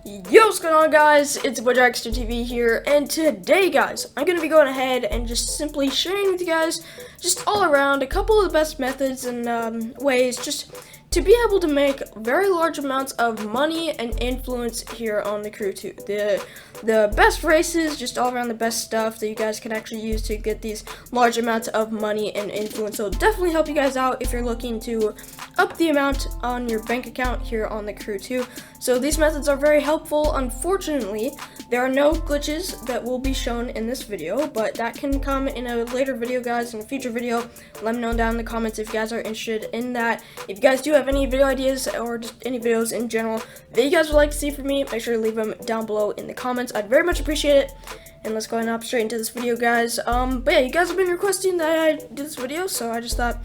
Yo, what's going on, guys? It's your boy DragsterTV here, and today, guys, I'm going to be going ahead and just simply sharing with you guys just all around a couple of the best methods and ways just to be able to make very large amounts of money and influence here on the crew too. The best races, just all around the best stuff that you guys can actually use to get these large amounts of money and influence. So definitely help you guys out if you're looking to up the amount on your bank account here on the crew too. So these methods are very helpful. Unfortunately, there are no glitches that will be shown in this video, but that can come in a later video, guys, in a future video. Let me know down in the comments if you guys are interested in that. If you guys do have any video ideas or just any videos in general that you guys would like to see from me, make sure to leave them down below in the comments. I'd very much appreciate it. And let's go ahead and hop straight into this video, guys. But yeah, you guys have been requesting that I do this video, so I just thought,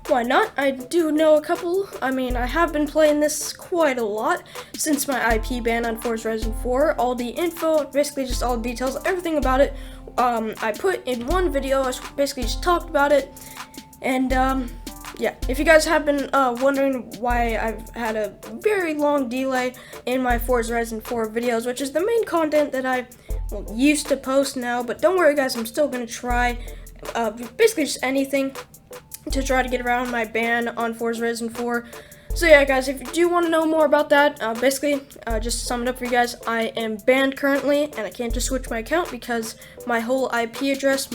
why not? I do know a couple. I mean, I have been playing this quite a lot since my IP ban on Forza Horizon 4. All the info, basically just all the details, everything about it, I put in one video. I basically just talked about it. And yeah, if you guys have been wondering why I've had a very long delay in my Forza Horizon 4 videos, which is the main content that I used to post now, but don't worry, guys, I'm still going to try basically just anything to try to get around my ban on Forza Horizon 4. So yeah, guys, if you do want to know more about that, basically, just to sum it up for you guys, I am banned currently, and I can't just switch my account because my whole IP address,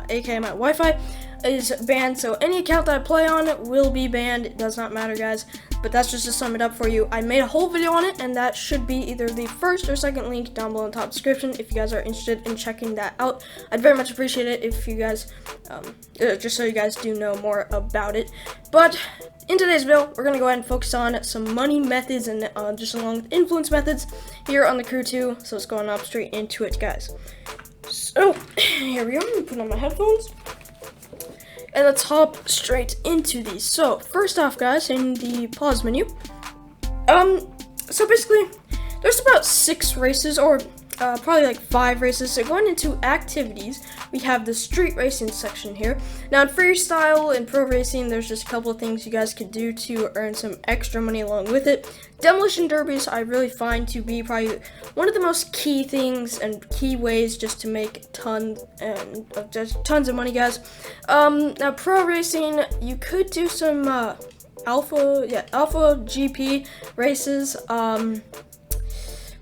aka my Wi-Fi, is banned. So any account that I play on will be banned. It does not matter, guys. But that's just to sum it up for you. I made a whole video on it, and that should be either the first or second link down below in the top description if you guys are interested in checking that out. I'd very much appreciate it if you guys, just so you guys do know more about it. But in today's video, we're going to go ahead and focus on some money methods and just along with influence methods here on the crew too. So let's go on up straight into it, guys. So here we go. I'm going to put on my headphones. And let's hop straight into these. So first off, guys, in the pause menu, so basically there's about 6 races, or probably like 5 races. So going into activities, we have the street racing section here. Now in freestyle and pro racing, there's just a couple of things you guys could do to earn some extra money along with it. Demolition derbies I really find to be probably one of the most key things and key ways just to make tons of money, guys. Now pro racing, you could do some alpha GP races.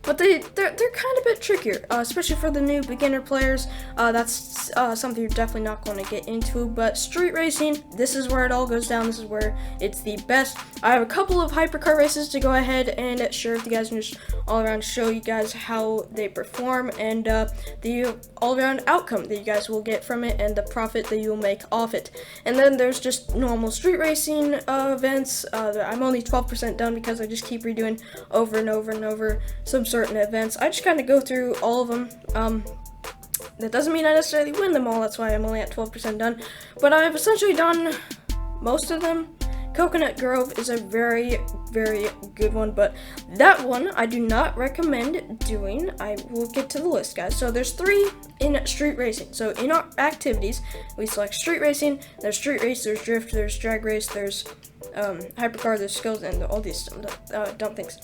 But they're kind of a bit trickier, especially for the new beginner players. That's something you're definitely not going to get into. But street racing, this is where it all goes down. This is where it's the best. I have a couple of hypercar races to go ahead and share with you guys and just all around show you guys how they perform and the all around outcome that you guys will get from it and the profit that you will make off it. And then there's just normal street racing events. I'm only 12% done because I just keep redoing over and over and over some certain events. I just kind of go through all of them. That doesn't mean I necessarily win them all. That's why I'm only at 12% done. But I've essentially done most of them. Coconut Grove is a very, very good one, but that one I do not recommend doing. I will get to the list, guys. So there's 3 in street racing. So in our activities, we select street racing. There's street race, there's drift, there's drag race, there's hypercar, there's skills, and all these dumb things.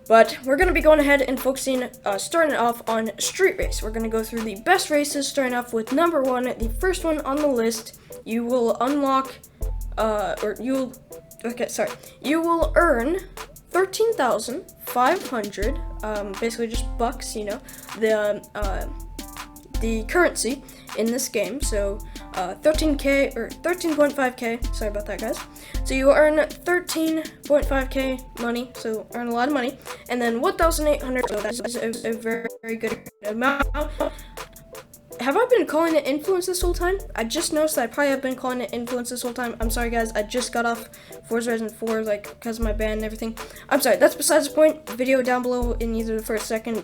But we're going to be going ahead and focusing, starting off on street race. We're going to go through the best races, starting off with number 1. The first one on the list, you will unlock, you will earn 13,500, basically just bucks, you know, the currency in this game. So 13k or 13.5k, sorry about that, guys. So you earn 13.5k money, so earn a lot of money. And then 1,800, so that's a very, very good amount. Have I been calling it influence this whole time? I just noticed that I probably have been calling it influence this whole time. I'm sorry, guys. I just got off Forza Horizon 4, like, because of my ban and everything. I'm sorry. That's besides the point. Video down below in either the first second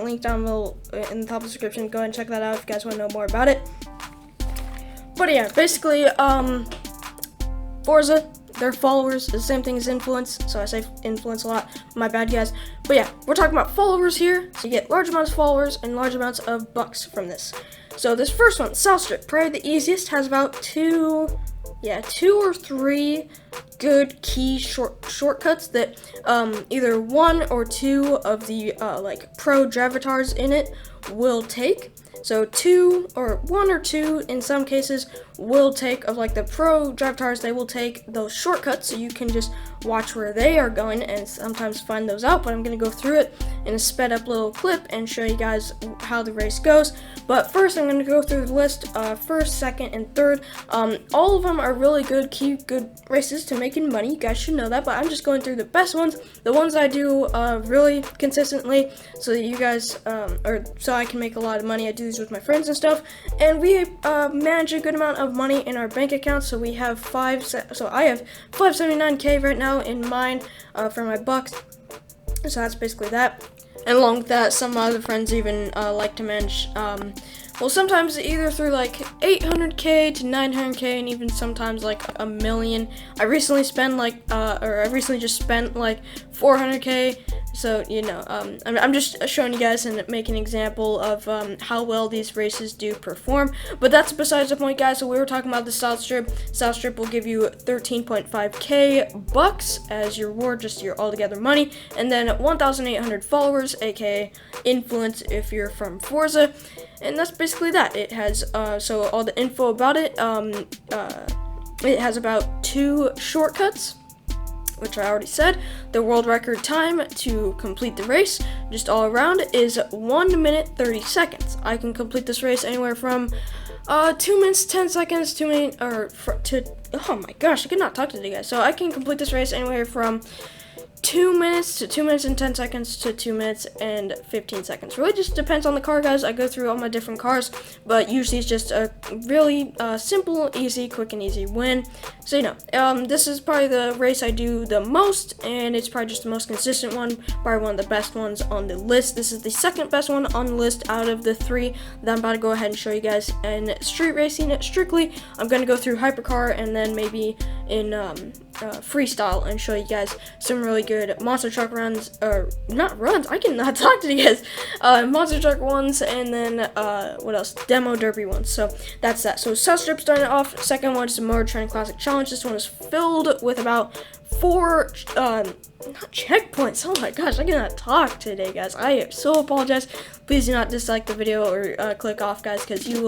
link down below in the top of the description. Go ahead and check that out if you guys want to know more about it. But yeah, basically, Forza, their followers, the same thing as influence, so I say influence a lot, my bad, guys. But yeah, we're talking about followers here, so you get large amounts of followers and large amounts of bucks from this. So this first one, South Strip, probably the easiest, has about yeah, 2 or 3 good key shortcuts that either 1 or 2 of the like pro drivatars in it will take. So 2 or 1 or 2 in some cases will take, of like the pro drivatars, they will take those shortcuts, so you can just watch where they are going and sometimes find those out. But I'm going to go through it in a sped up little clip and show you guys how the race goes. But first I'm going to go through the list, first, second, and third. All of them are really good races to making money. You guys should know that, but I'm just going through the best ones, the ones I do really consistently, so that you guys, or so I can make a lot of money. I do these with my friends and stuff, and we manage a good amount of money in our bank account. So we have I have 579k right now in mine for my bucks. So that's basically that. And along with that, some other friends even like to manage, well, sometimes either through like 800k to 900k, and even sometimes like a million. I recently just spent like 400k. So, you know, I'm just showing you guys and making an example of how well these races do perform. But that's besides the point, guys. So we were talking about the South Strip. South Strip will give you 13.5k bucks as your reward, just your altogether money, and then 1,800 followers, aka influence if you're from Forza. And that's basically that. It has so all the info about it. It has about 2 shortcuts, which I already said. The world record time to complete the race, just all around, is 1 minute 30 seconds. I can complete this race anywhere from 2 minutes 10 seconds to oh my gosh, I cannot talk to you guys. So I can complete this race anywhere from 2 minutes to 2 minutes and 10 seconds to 2 minutes and 15 seconds. Really just depends on the car, guys. I go through all my different cars, but usually it's just a really simple, easy, quick and easy win. So, you know, this is probably the race I do the most, and it's probably just the most consistent one, probably one of the best ones on the list. This is the second best one on the list out of the 3 that I'm about to go ahead and show you guys. And street racing, strictly, I'm going to go through Hypercar and then maybe in freestyle and show you guys some really good monster truck runs, or not runs, I cannot talk to you guys, monster truck ones, and then what else, demo derby ones. So that's that. So South Strip starting off. Second one is the Motor Trend Classic Challenge. This one is filled with about 4 not checkpoints. Oh my gosh, I cannot talk today, guys. I so apologize. Please do not dislike the video or click off, guys, because you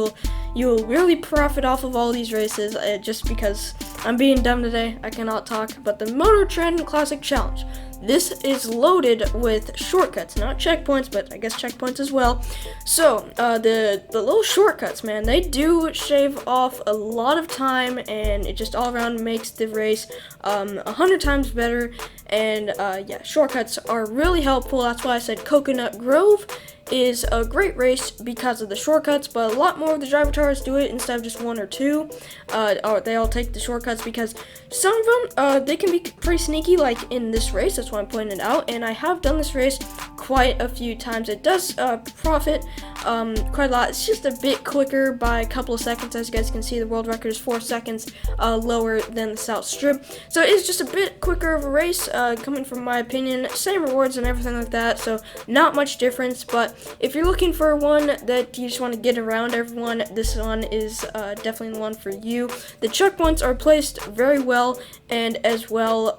will really profit off of all these races. Just because I'm being dumb today, I cannot talk. But the Motor Trend Classic Challenge, this is loaded with shortcuts, not checkpoints, but I guess checkpoints as well. So the little shortcuts, man, they do shave off a lot of time, and it just all around makes the race 100 times better. And yeah, shortcuts are really helpful. That's why I said Coconut Grove is a great race because of the shortcuts, but a lot more of the drivatars do it instead of just 1 or 2. Or they all take the shortcuts because some of them, they can be pretty sneaky, like in this race. That's why I'm pointing it out, and I have done this race quite a few times. It does profit quite a lot. It's just a bit quicker by a couple of seconds. As you guys can see, the world record is 4 seconds lower than the South Strip, so it's just a bit quicker of a race, coming from my opinion. Same rewards and everything like that, so not much difference. But if you're looking for one that you just want to get around everyone, this one is definitely the one for you. The checkpoints are placed very well, and as well,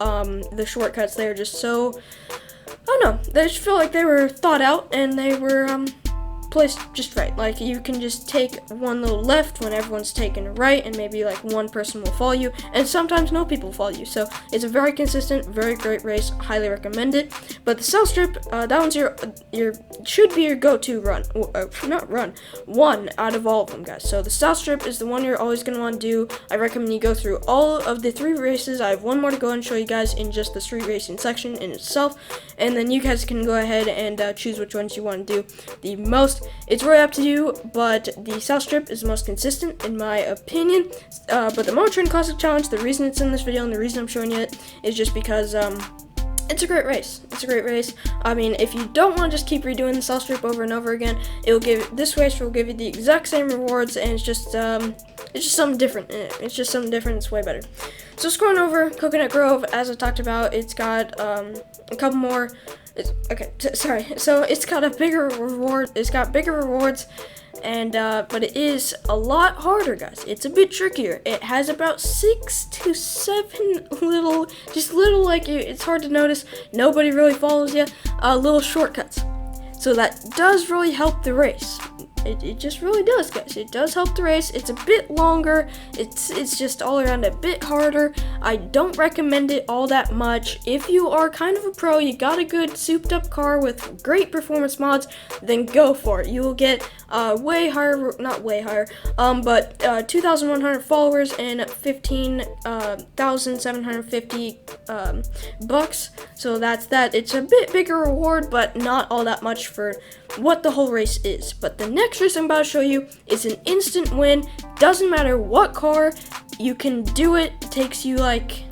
the shortcuts, they're just so, I don't know, they just feel like they were thought out, and they were placed just right. Like, you can just take one little left when everyone's taking a right, and maybe like one person will follow you, and sometimes no people follow you. So it's a very consistent, very great race. Highly recommend it. But the South Strip, that one's your should be your go-to run, one out of all of them, guys. So the South Strip is the one you're always gonna want to do. I recommend you go through all of the 3 races. I have one more to go and show you guys in just the street racing section in itself, and then you guys can go ahead and choose which ones you want to do the most. It's really up to you, but the South Strip is the most consistent in my opinion. But the Motor Trend Classic Challenge, the reason it's in this video and the reason I'm showing you it is just because it's a great race. It's a great race. I mean, if you don't want to just keep redoing the South Strip over and over again, this race will give you the exact same rewards, and it's just something different. It's just something different. It's way better. So scrolling over, Coconut Grove, as I talked about, it's got a couple more. So it's got a bigger reward. It's got bigger rewards and but it is a lot harder, guys. It's a bit trickier. It has about 6 to 7 little, like, it's hard to notice, nobody really follows you, little shortcuts. So that does really help the race. It just really does, guys. It does help the race. It's a bit longer. It's just all around a bit harder. I don't recommend it all that much. If you are kind of a pro, you got a good souped up car with great performance mods, then go for it. You will get way higher, not way higher, but 2,100 followers and 15,750 bucks. So that's that. It's a bit bigger reward, but not all that much for what the whole race is. But the next race I'm about to show you is an instant win. Doesn't matter what car, you can do it. It takes you like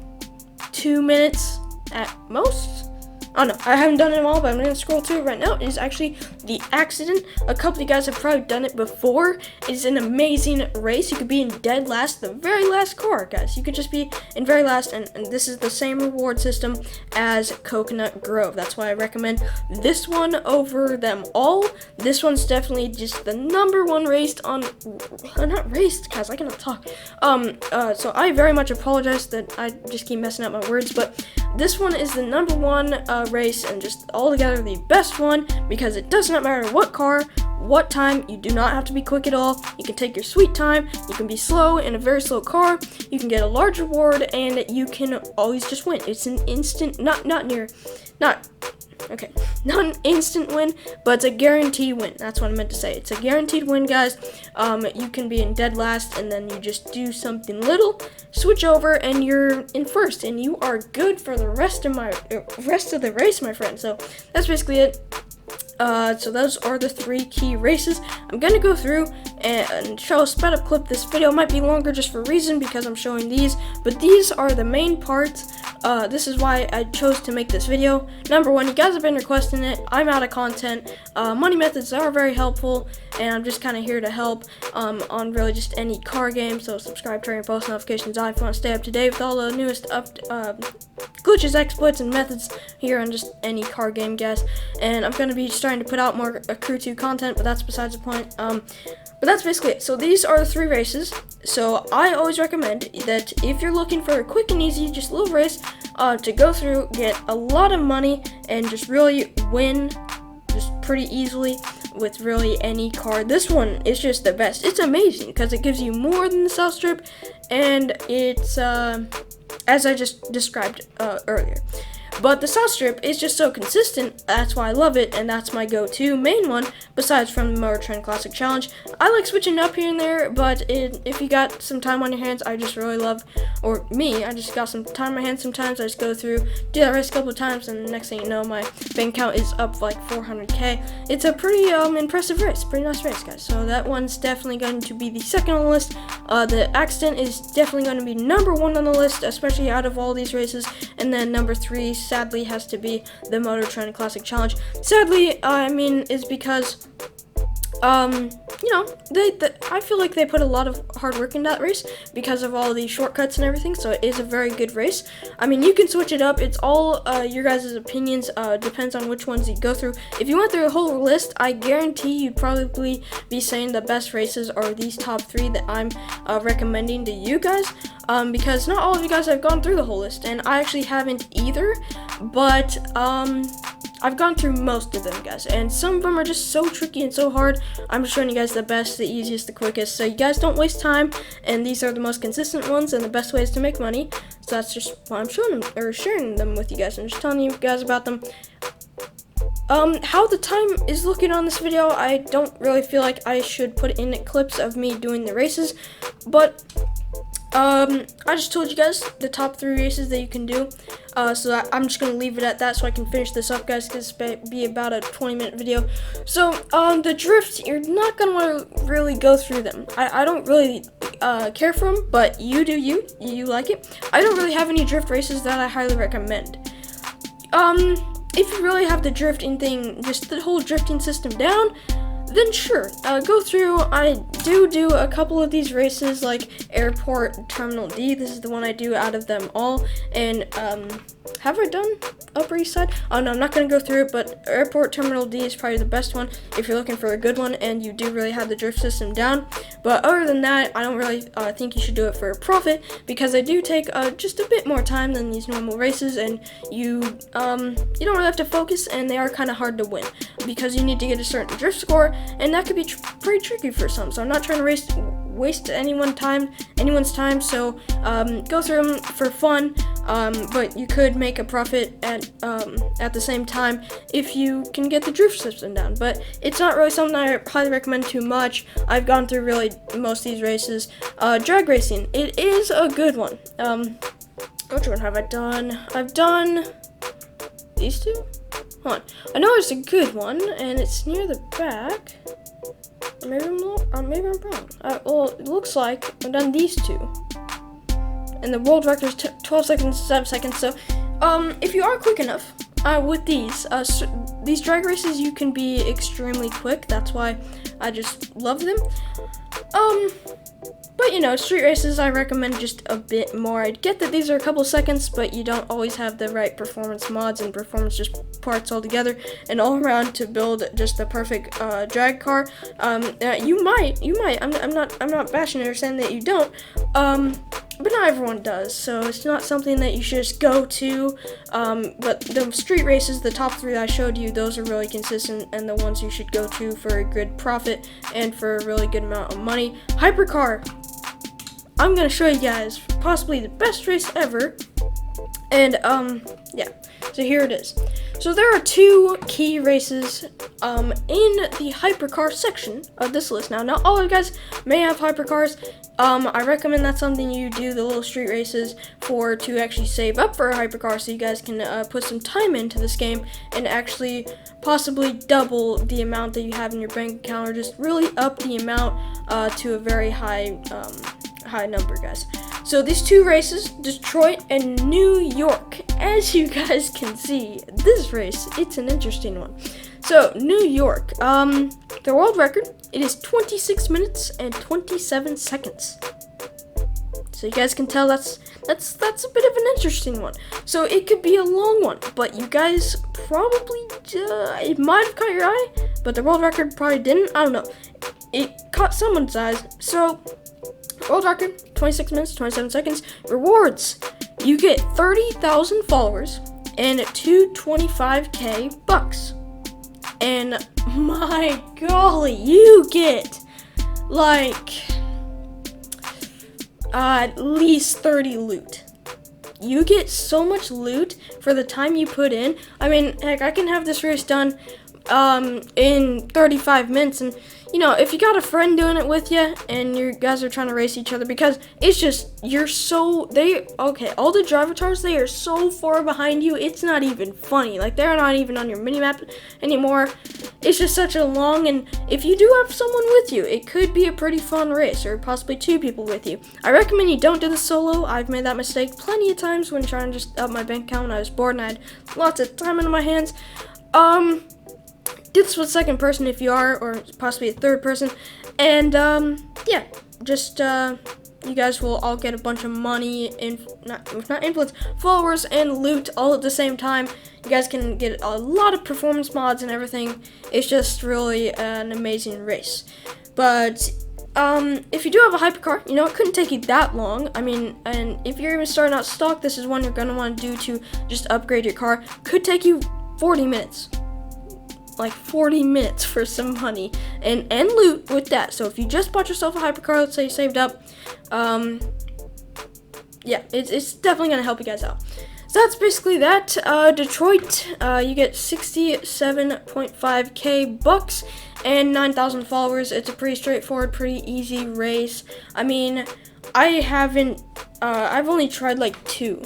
2 minutes at most. Oh no, I haven't done it all, but I'm gonna scroll through it right now. It is actually the accident. A couple of you guys have probably done it before. It's an amazing race. You could be in dead last, the very last car, guys. You could just be in very last, and this is the same reward system as Coconut Grove. That's why I recommend this one over them all. This one's definitely just the #1 race on, not raced, guys, I cannot talk. So I very much apologize that I just keep messing up my words, but this one is the #1 race, and just altogether the best one, because it does not matter what car, what time. You do not have to be quick at all. You can take your sweet time. You can be slow in a very slow car. You can get a large reward, and you can always just win. It's an instant, not an instant win, but it's a guaranteed win. That's what I meant to say. It's a guaranteed win, guys. You can be in dead last, and then you just do something little, switch over, and you're in first, and you are good for the rest of the race, my friend. So that's basically it. So those are the 3 key races. I'm gonna go through and show a sped up clip. This video might be longer just for a reason, because I'm showing these, but these are the main parts. This is why I chose to make this video. #1, you guys have been requesting it. I'm out of content. Money methods are very helpful, and I'm just kind of here to help on really just any car game. So subscribe, turn your post notifications on if you want to stay up to date with all the newest glitches, exploits, and methods here on just any car game, guys. And I'm going to be starting to put out more Crew 2 content, but that's besides the point. But that's basically it. So these are the 3 races. So I always recommend that if you're looking for a quick and easy, just little race to go through, get a lot of money, and just really win just pretty easily with really any car, this one is just the best. It's amazing because it gives you more than the South Strip, and it's as I just described earlier. But the South Strip is just so consistent, that's why I love it, and that's my go-to main one, besides from the Motor Trend Classic Challenge. I like switching up here and there, but if you got some time on your hands, I just really love, or me, I just got some time on my hands sometimes. I just go through, do that race a couple of times, and the next thing you know, my bank account is up like 400k. It's a pretty impressive race, pretty nice race, guys. So that one's definitely going to be the second on the list. The accident is definitely going to be #1 on the list, especially out of all these races, and then #3, sadly, has to be the Motor Trend Classic Challenge. Sadly, I mean, is because, you know, I feel like they put a lot of hard work in that race because of all the shortcuts and everything, so it is a very good race. I mean, you can switch it up. It's all your guys' opinions. Depends on which ones you go through. If you went through a whole list, I guarantee you'd probably be saying the best races are these top 3 that I'm recommending to you guys, because not all of you guys have gone through the whole list, and I actually haven't either, but I've gone through most of them, guys, and some of them are just so tricky and so hard. I'm just showing you guys the best, the easiest, the quickest, so you guys don't waste time, and these are the most consistent ones and the best ways to make money. So that's just why I'm showing them, or sharing them with you guys. I'm just telling you guys about them. How the time is looking on this video, I don't really feel like I should put in clips of me doing the races, but I just told you guys the top 3 races that you can do, so I'm just going to leave it at that so I can finish this up, guys, because it's be about a 20-minute video. So, the drift, you're not going to want to really go through them. I don't really care for them, but you do you like it. I don't really have any drift races that I highly recommend. If you really have the drifting thing, just the whole drifting system down, then sure, go through. I do a couple of these races, like Airport Terminal D. This is the one I do out of them all, and have I done Upper East Side? Oh no, I'm not going to go through it, but Airport Terminal D is probably the best one if you're looking for a good one and you do really have the drift system down. But other than that, I don't really think you should do it for a profit, because they do take just a bit more time than these normal races, and you don't really have to focus, and they are kind of hard to win because you need to get a certain drift score, and that could be pretty tricky for some. So I'm not trying to waste anyone's time, so go through them for fun, but you could make a profit at the same time if you can get the drift system down. But it's not really something I highly recommend too much. I've gone through really most of these races. Drag racing, it is a good one. Which one have I done? I've done these two. Hold on, I know it's a good one, and it's near the back. Maybe I'm wrong. Well, it looks like I've done these two, and the world record is 12 seconds, 7 seconds. So, if you are quick enough with these drag races, you can be extremely quick. That's why I just love them. But you know, street races, I recommend just a bit more. I get that these are a couple seconds, but you don't always have the right performance mods and performance just parts all together and all around to build just the perfect drag car. You might. I'm not bashing or saying that you don't. But not everyone does, so it's not something that you should just go to. But the street races, the top 3 that I showed you, those are really consistent and the ones you should go to for a good profit and for a really good amount of money. Hypercar, I'm gonna show you guys possibly the best race ever, and yeah, so here it is. So there are 2 key races in the hypercar section of this list. Now, not all of you guys may have hypercars. I recommend that's something you do, the little street races, to actually save up for a hypercar, so you guys can put some time into this game and actually possibly double the amount that you have in your bank account, or just really up the amount to a very high number, guys. So these 2 races, Detroit and New York. As you guys can see, this race, it's an interesting one. So New York, the world record, it is 26 minutes and 27 seconds. So you guys can tell that's a bit of an interesting one. So it could be a long one, but you guys probably, it might have caught your eye, but the world record probably didn't. I don't know. It caught someone's eyes. So world record, 26 minutes, 27 seconds. Rewards, you get 30,000 followers and 225k bucks. And my golly, you get like at least 30 loot. You get so much loot for the time you put in. I mean, heck, I can have this race done in 35 minutes, and you know, if you got a friend doing it with you and you guys are trying to race each other, because it's just, all the drivatars, they are so far behind you, it's not even funny. Like, they're not even on your mini-map anymore. It's just such a long, and if you do have someone with you, it could be a pretty fun race, or possibly 2 people with you. I recommend you don't do this solo. I've made that mistake plenty of times when trying to just up my bank account when I was bored and I had lots of time in my hands. Do this with second person if you are, or possibly a third person, and yeah, just you guys will all get a bunch of money, not influence, followers and loot all at the same time. You guys can get a lot of performance mods and everything. It's just really an amazing race. But if you do have a hypercar, you know, it couldn't take you that long. I mean, and if you're even starting out stock, this is one you're gonna want to do to just upgrade your car. Could take you 40 minutes. Like 40 minutes for some money and loot with that. So if you just bought yourself a hypercar, let's say you saved up, yeah, it's definitely gonna help you guys out. So that's basically that. Detroit, you get 67.5k bucks and 9,000 followers. It's a pretty straightforward, pretty easy race. I mean, I've only tried like 2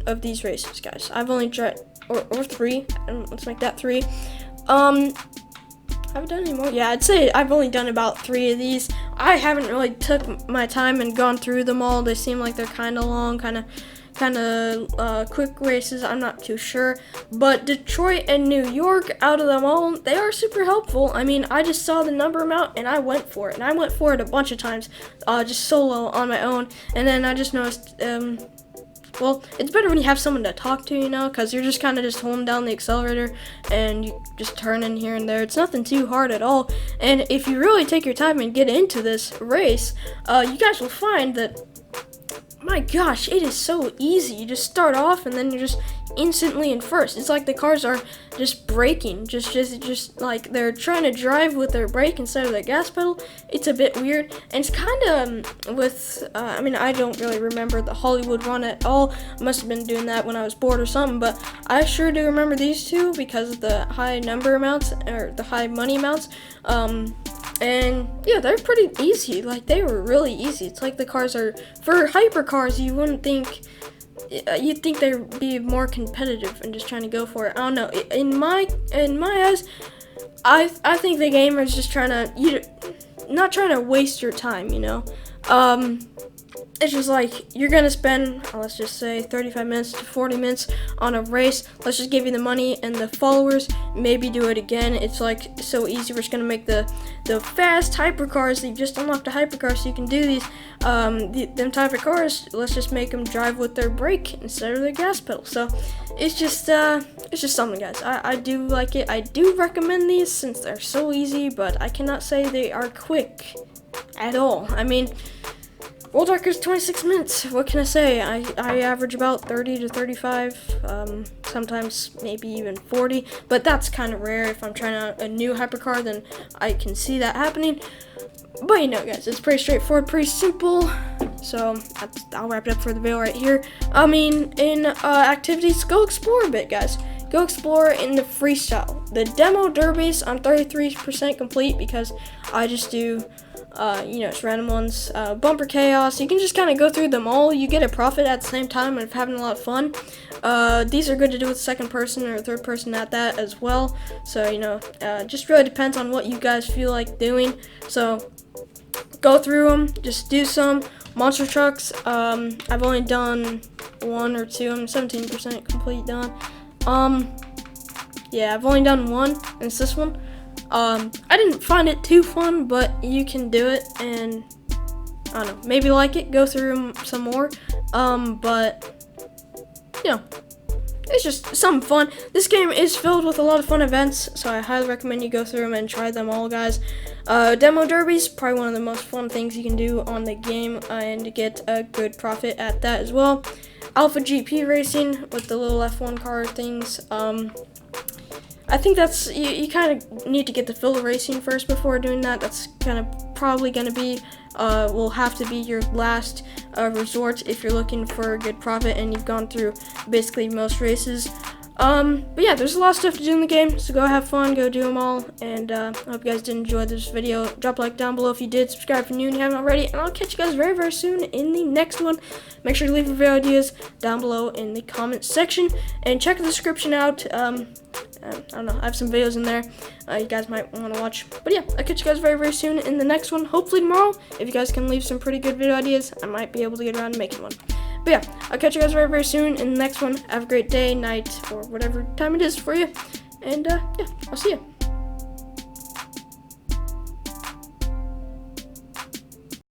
of these races, guys. I've only tried, or 3, and let's make that 3. Have I done any more? Yeah, I'd say I've only done about 3 of these. I haven't really took my time and gone through them all. They seem like they're kind of long, kind of quick races. I'm not too sure. But Detroit and New York, out of them all, they are super helpful. I mean, I just saw the number amount and I went for it. And I went for it a bunch of times, just solo on my own. And then I just noticed, well, it's better when you have someone to talk to, you know, because you're just kind of just holding down the accelerator and you just turn in here and there. It's nothing too hard at all. And if you really take your time and get into this race, you guys will find that, my gosh, it is so easy. You just start off and then you're just instantly in first. It's like the cars are just braking, just like they're trying to drive with their brake instead of their gas pedal. It's a bit weird, and it's kind of with I mean, I don't really remember the Hollywood one at all. I must have been doing that when I was bored or something, but I sure do remember these two because of the high number amounts, or the high money amounts. And yeah, they're pretty easy. Like, they were really easy. It's like the cars are, for hypercars, you wouldn't think, you'd think they'd be more competitive and just trying to go for it. I don't know. In my eyes, I think the gamer is just trying to, not trying to waste your time, you know. It's just like, you're gonna spend, let's just say 35 minutes to 40 minutes on a race. Let's just give you the money and the followers, maybe do it again. It's like so easy. We're just gonna make the fast hypercars. You just unlocked a hypercar, so you can do these them type of cars. Let's just make them drive with their brake instead of their gas pedal. So it's just something, guys. I do like it. I do recommend these since they're so easy, but I cannot say they are quick at all. I mean, World Record is 26 minutes. What can I say? I average about 30 to 35, sometimes maybe even 40, but that's kind of rare. If I'm trying out a new hypercar, then I can see that happening. But you know, guys, it's pretty straightforward, pretty simple. So I'll wrap it up for the video right here. I mean, in activities, go explore a bit, guys. Go explore in the freestyle. The demo derbies, I'm 33% complete because I just do it's random ones. Bumper chaos, you can just kind of go through them all. You get a profit at the same time and having a lot of fun. These are good to do with second person or third person at that as well. So, you know, just really depends on what you guys feel like doing. So go through them, just do some. Monster trucks, I've only done 1 or 2. I'm 17% complete done. Yeah, I've only done 1, and it's this one. I didn't find it too fun, but you can do it, and I don't know, maybe like it, go through them some more. But you know, it's just something fun. This game is filled with a lot of fun events, so I highly recommend you go through them and try them all, guys. Demo derbies, probably one of the most fun things you can do on the game, and get a good profit at that as well. Alpha GP racing with the little F1 car things. I think that's, you kind of need to get the filler racing first before doing that. That's kind of probably going to be, will have to be your last resort if you're looking for a good profit and you've gone through basically most races. But yeah, there's a lot of stuff to do in the game, so go have fun, go do them all, and I hope you guys did enjoy this video. Drop a like down below if you did, subscribe if you're new and you haven't already, and I'll catch you guys very, very soon in the next one. Make sure to leave your video ideas down below in the comment section, and check the description out. I don't know, I have some videos in there you guys might want to watch. But yeah, I'll catch you guys very, very soon in the next one, hopefully tomorrow. If you guys can leave some pretty good video ideas, I might be able to get around to making one. But yeah, I'll catch you guys very, very soon in the next one. Have a great day, night, or whatever time it is for you. And yeah, I'll see you.